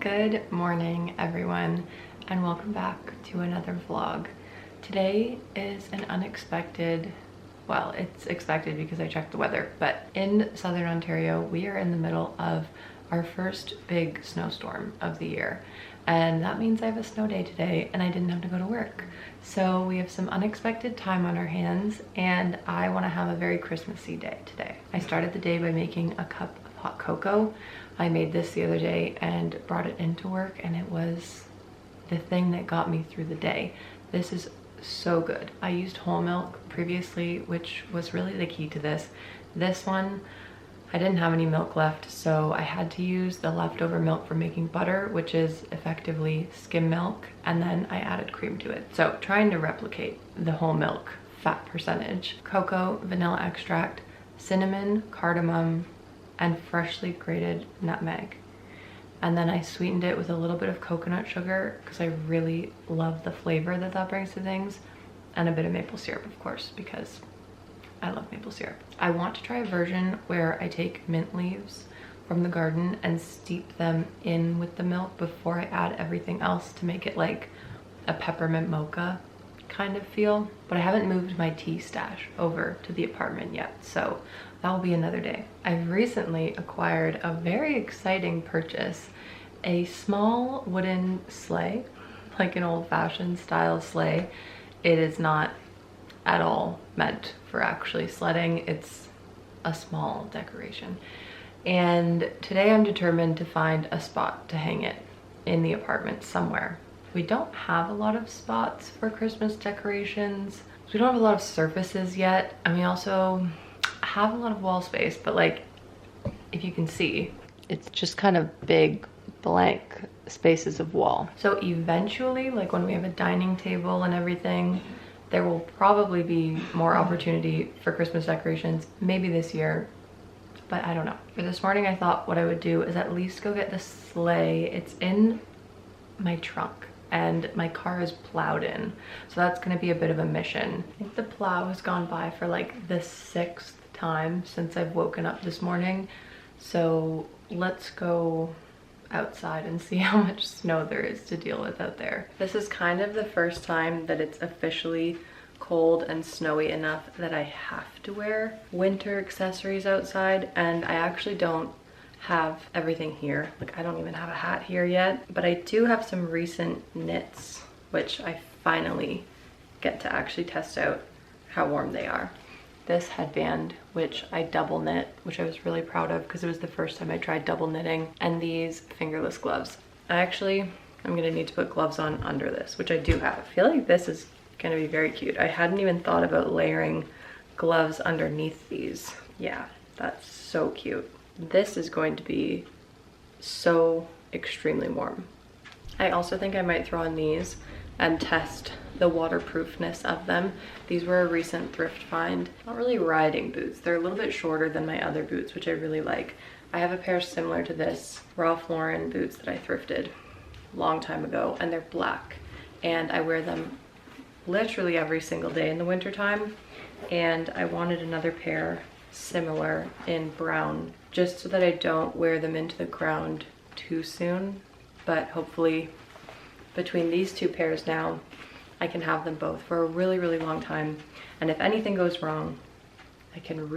Good morning, everyone, and welcome back to another vlog. Today is an unexpected, well, it's expected because I checked the weather, but in Southern Ontario, we are in the middle of our first big snowstorm of the year. And that means I have a snow day today and I didn't have to go to work. So we have some unexpected time on our hands and I want to have a very Christmassy day today. I started the day by making a cup of hot cocoa. I made this the other day and brought it into work and it was the thing that got me through the day. This is so good. I used whole milk previously, which was really the key to this. This one, I didn't have any milk left, so I had to use the leftover milk for making butter, which is effectively skim milk, and then I added cream to it. So trying to replicate the whole milk fat percentage. Cocoa, vanilla extract, cinnamon, cardamom, and freshly grated nutmeg. And then I sweetened it with a little bit of coconut sugar because I really love the flavor that that brings to things, and a bit of maple syrup, of course, because I love maple syrup. I want to try a version where I take mint leaves from the garden and steep them in with the milk before I add everything else to make it like a peppermint mocha kind of feel. But I haven't moved my tea stash over to the apartment yet, so that will be another day. I've recently acquired a very exciting purchase, a small wooden sleigh, like an old-fashioned style sleigh. It is not at all meant for actually sledding. It's a small decoration. And today I'm determined to find a spot to hang it in the apartment somewhere. We don't have a lot of spots for Christmas decorations. We don't have a lot of surfaces yet. And we also have a lot of wall space, but like, if you can see, it's just kind of big blank spaces of wall. So eventually, like when we have a dining table and everything, there will probably be more opportunity for Christmas decorations, maybe this year, but I don't know. For this morning, I thought what I would do is at least go get the sleigh. It's in my trunk and my car is plowed in, so that's gonna be a bit of a mission. I think the plow has gone by for like the 6th time since I've woken up this morning, so let's go outside and see how much snow there is to deal with out there. This is kind of the first time that it's officially cold and snowy enough that I have to wear winter accessories outside, and I actually don't have everything here. Like, I don't even have a hat here yet, but I do have some recent knits, which I finally get to actually test out how warm they are. This headband, which I double knit, which I was really proud of because it was the first time I tried double knitting, and these fingerless gloves. I'm gonna need to put gloves on under this, which I do have. I feel like this is gonna be very cute. I hadn't even thought about layering gloves underneath these. Yeah, that's so cute. This is going to be so extremely warm. I also think I might throw on these and test the waterproofness of them. These were a recent thrift find. Not really riding boots. They're a little bit shorter than my other boots, which I really like. I have a pair similar to this Ralph Lauren boots that I thrifted a long time ago, and they're black. And I wear them literally every single day in the wintertime. And I wanted another pair similar in brown, just so that I don't wear them into the ground too soon. But hopefully between these two pairs now, I can have them both for a really, really long time. And if anything goes wrong, I can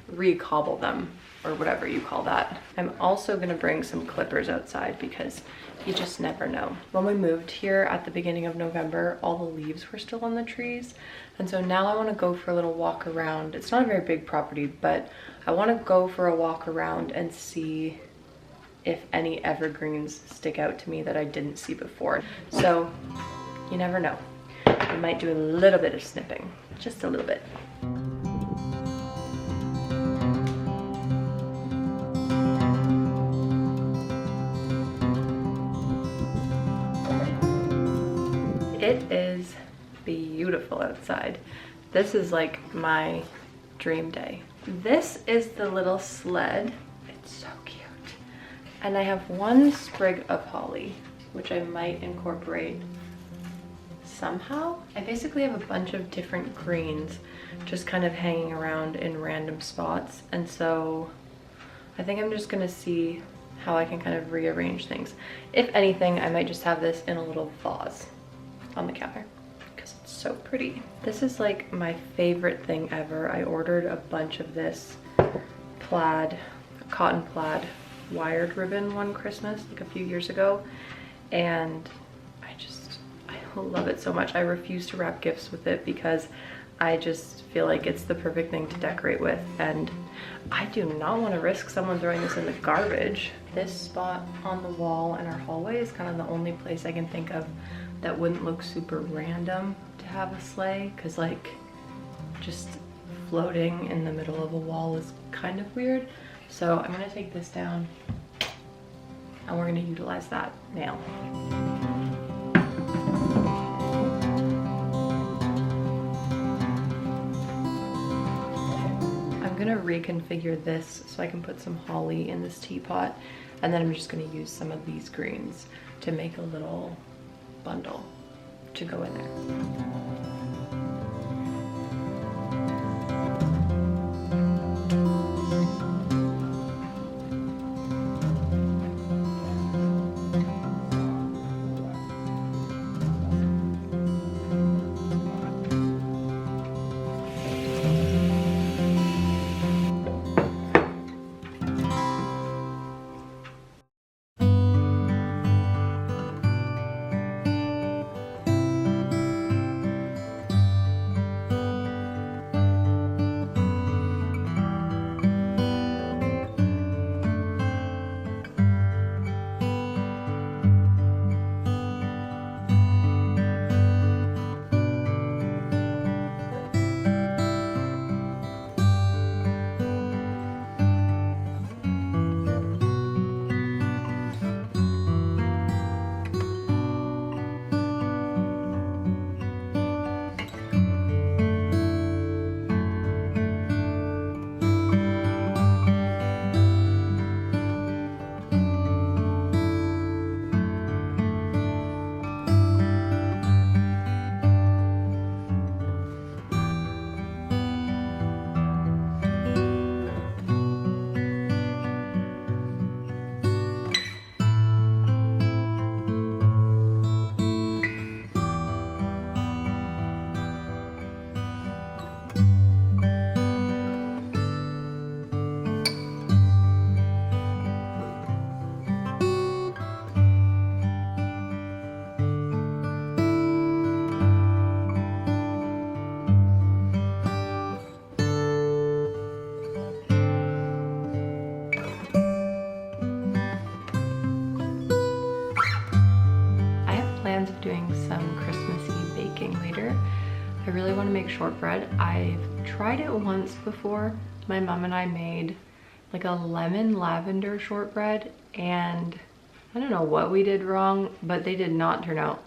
re-cobble them, or whatever you call that. I'm also gonna bring some clippers outside because you just never know. When we moved here at the beginning of November, all the leaves were still on the trees. And so now I wanna go for a little walk around. It's not a very big property, but I wanna go for a walk around and see if any evergreens stick out to me that I didn't see before. So you never know. I might do a little bit of snipping, just a little bit. It is beautiful outside. This is like my dream day. This is the little sled. It's so cute. And I have one sprig of holly, which I might incorporate somehow. I basically have a bunch of different greens just kind of hanging around in random spots. And so I think I'm just gonna see how I can kind of rearrange things. If anything, I might just have this in a little vase on the counter because it's so pretty. This is like my favorite thing ever. I ordered a bunch of this plaid, cotton plaid wired ribbon one Christmas, like a few years ago, and I love it so much. I refuse to wrap gifts with it because I just feel like it's the perfect thing to decorate with, and I do not want to risk someone throwing this in the garbage. This spot on the wall in our hallway is kind of the only place I can think of that wouldn't look super random to have a sleigh, because like just floating in the middle of a wall is kind of weird. So I'm gonna take this down and we're gonna utilize that nail. I'm gonna reconfigure this so I can put some holly in this teapot, and then I'm just gonna use some of these greens to make a little bundle to go in there. Of doing some Christmassy baking later. I really want to make shortbread. I've tried it once before. My mom and I made like a lemon lavender shortbread, and I don't know what we did wrong, but they did not turn out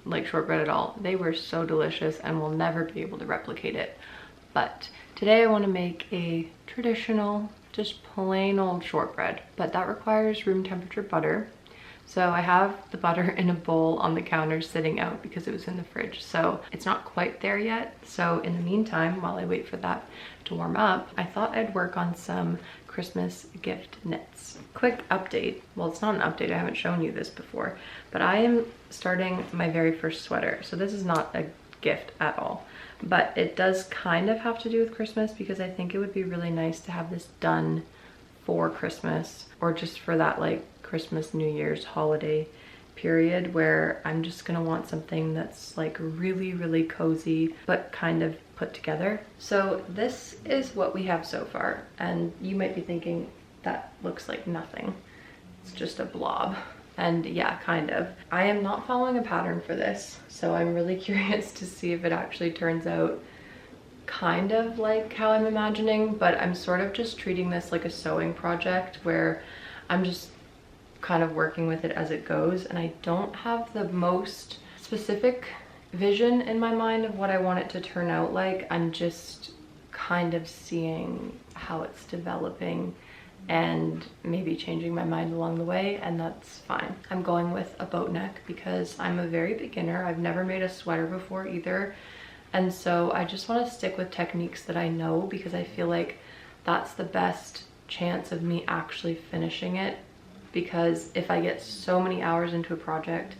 like shortbread at all. They were so delicious and we'll never be able to replicate it. But today I want to make a traditional, just plain old shortbread, but that requires room temperature butter. So I have the butter in a bowl on the counter sitting out because it was in the fridge. So it's not quite there yet. So in the meantime, while I wait for that to warm up, I thought I'd work on some Christmas gift knits. Quick update. Well, it's not an update. I haven't shown you this before, but I am starting my very first sweater. So this is not a gift at all, but it does kind of have to do with Christmas because I think it would be really nice to have this done for Christmas, or just for that like Christmas, New Year's holiday period where I'm just gonna want something that's like really, really cozy, but kind of put together. So this is what we have so far. And you might be thinking that looks like nothing. It's just a blob. And yeah, kind of. I am not following a pattern for this, so I'm really curious to see if it actually turns out kind of like how I'm imagining, but I'm sort of just treating this like a sewing project where I'm just kind of working with it as it goes, and I don't have the most specific vision in my mind of what I want it to turn out like. I'm just kind of seeing how it's developing and maybe changing my mind along the way, and that's fine. I'm going with a boat neck because I'm a very beginner. I've never made a sweater before either, and so I just want to stick with techniques that I know, because I feel like that's the best chance of me actually finishing it. Because if I get so many hours into a project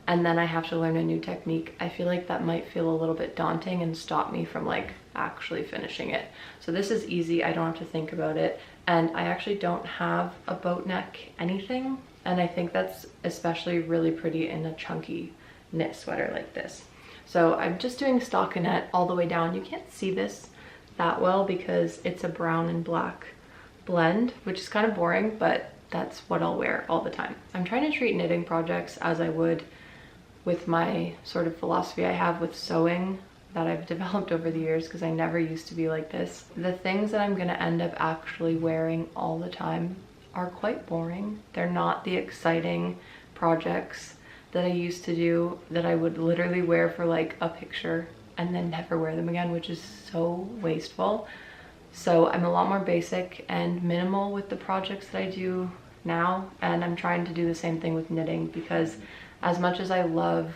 and then I have to learn a new technique, I feel like that might feel a little bit daunting and stop me from like actually finishing it. So this is easy, I don't have to think about it. And I actually don't have a boat neck anything. And I think that's especially really pretty in a chunky knit sweater like this. So I'm just doing stockinette all the way down. You can't see this that well because it's a brown and black blend, which is kind of boring, but that's what I'll wear all the time. I'm trying to treat knitting projects as I would with my sort of philosophy I have with sewing that I've developed over the years, because I never used to be like this. The things that I'm gonna end up actually wearing all the time are quite boring. They're not the exciting projects that I used to do that I would literally wear for like a picture and then never wear them again, which is so wasteful. So I'm a lot more basic and minimal with the projects that I do now, and I'm trying to do the same thing with knitting, because as much as I love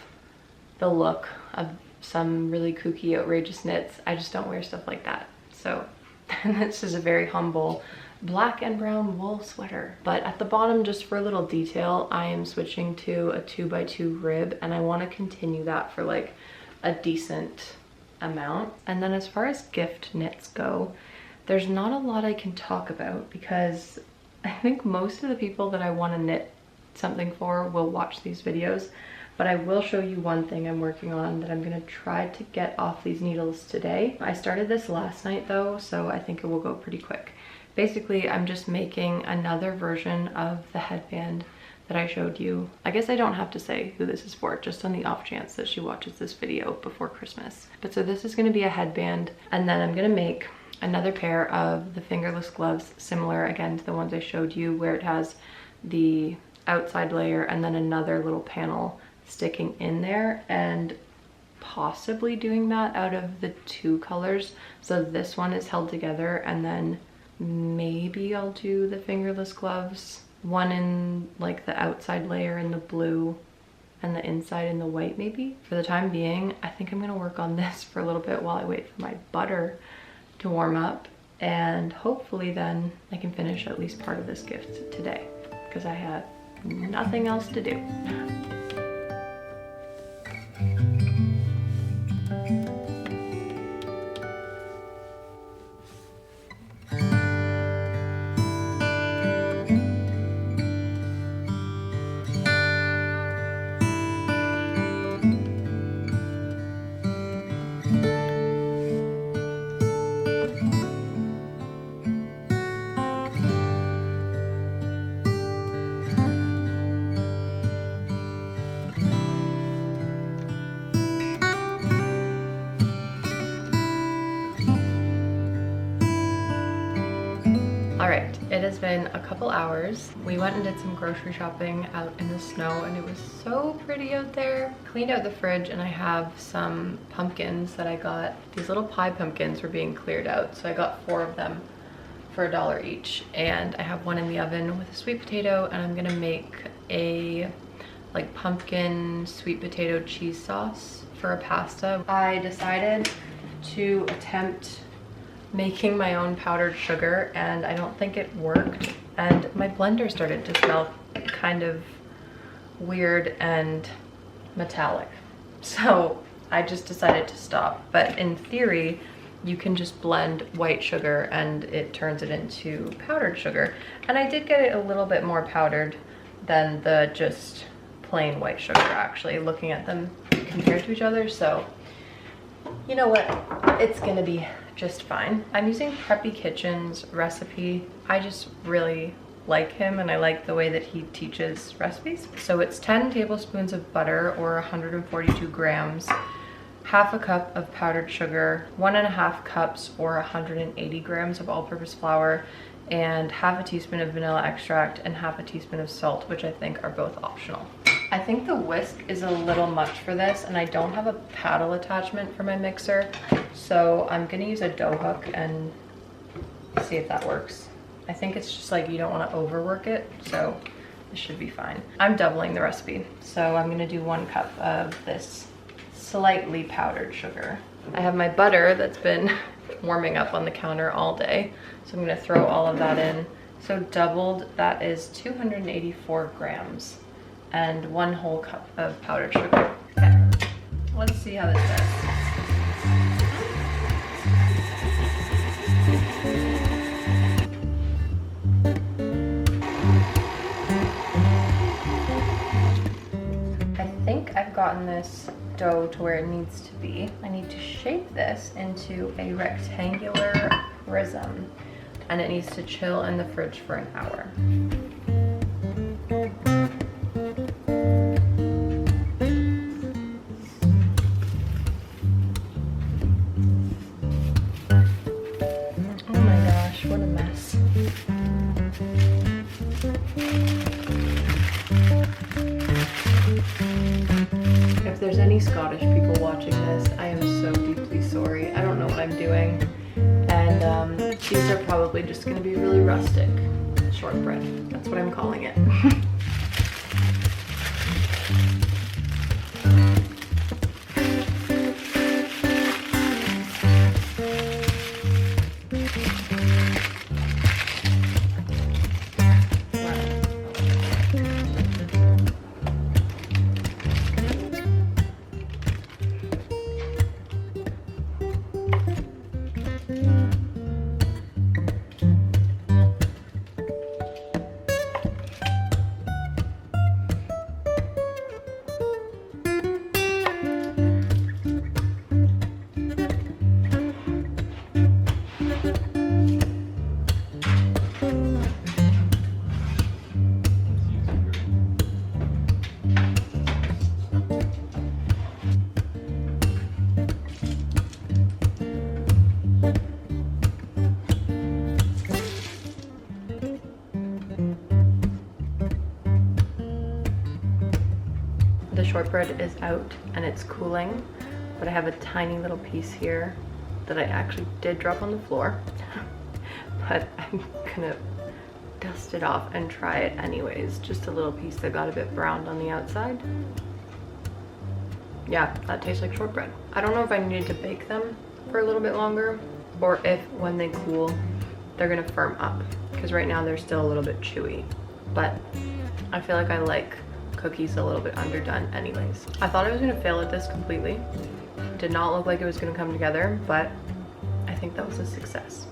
the look of some really kooky, outrageous knits, I just don't wear stuff like that. So this is a very humble black and brown wool sweater. But at the bottom, just for a little detail, I am switching to a 2x2 rib, and I want to continue that for like a decent amount. And then as far as gift knits go, there's not a lot I can talk about, because I think most of the people that I want to knit something for will watch these videos. But I will show you one thing I'm working on that I'm gonna try to get off these needles today. I started this last night though, so I think it will go pretty quick. Basically, I'm just making another version of the headband that I showed you. I guess I don't have to say who this is for, just on the off chance that she watches this video before Christmas. But so this is gonna be a headband, and then I'm gonna make another pair of the fingerless gloves, similar again to the ones I showed you, where it has the outside layer and then another little panel sticking in there, and possibly doing that out of the two colors. So this one is held together, and then maybe I'll do the fingerless gloves, one in like the outside layer in the blue and the inside in the white maybe. For the time being, I think I'm gonna work on this for a little bit while I wait for my butter to warm up, and hopefully then I can finish at least part of this gift today, because I have nothing else to do. Alright, it has been a couple hours. We went and did some grocery shopping out in the snow, and it was so pretty out there. Cleaned out the fridge, and I have some pumpkins that I got. These little pie pumpkins were being cleared out, so I got 4 of them for $1 each. And I have one in the oven with a sweet potato, and I'm gonna make a like pumpkin sweet potato cheese sauce for a pasta. I decided to attempt making my own powdered sugar, and I don't think it worked, and my blender started to smell kind of weird and metallic, so I just decided to stop. But in theory, you can just blend white sugar and it turns it into powdered sugar, and I did get it a little bit more powdered than the just plain white sugar, actually, looking at them compared to each other. So you know what, it's gonna be just fine. I'm using Preppy Kitchen's recipe. I just really like him and I like the way that he teaches recipes. So it's 10 tablespoons of butter or 142 grams, half a cup of powdered sugar, 1.5 cups or 180 grams of all-purpose flour, and half a teaspoon of vanilla extract and half a teaspoon of salt, which I think are both optional. I think the whisk is a little much for this, and I don't have a paddle attachment for my mixer, so I'm gonna use a dough hook and see if that works. I think it's just like you don't want to overwork it, so this should be fine. I'm doubling the recipe, so I'm gonna do 1 cup of this slightly powdered sugar. I have my butter that's been warming up on the counter all day, so I'm gonna throw all of that in. So doubled, that is 284 grams and 1 whole cup of powdered sugar. Okay, let's see how this does. I think I've gotten this dough to where it needs to be. I need to shape this into a rectangular prism, and it needs to chill in the fridge for an hour. Oh my gosh, what a mess. If there's any Scottish people watching this, I am so deeply sorry. I don't know what I'm doing. And these are probably just gonna be really rustic. Shortbread, that's what I'm calling it. The shortbread is out and it's cooling, but I have a tiny little piece here that I actually did drop on the floor, but I'm gonna dust it off and try it anyways. Just a little piece that got a bit browned on the outside. Yeah, that tastes like shortbread. I don't know if I needed to bake them for a little bit longer, or if when they cool, they're gonna firm up, because right now they're still a little bit chewy, but I feel like I like cookies a little bit underdone anyways. I thought I was gonna fail at this completely. Did not look like it was gonna come together, but I think that was a success.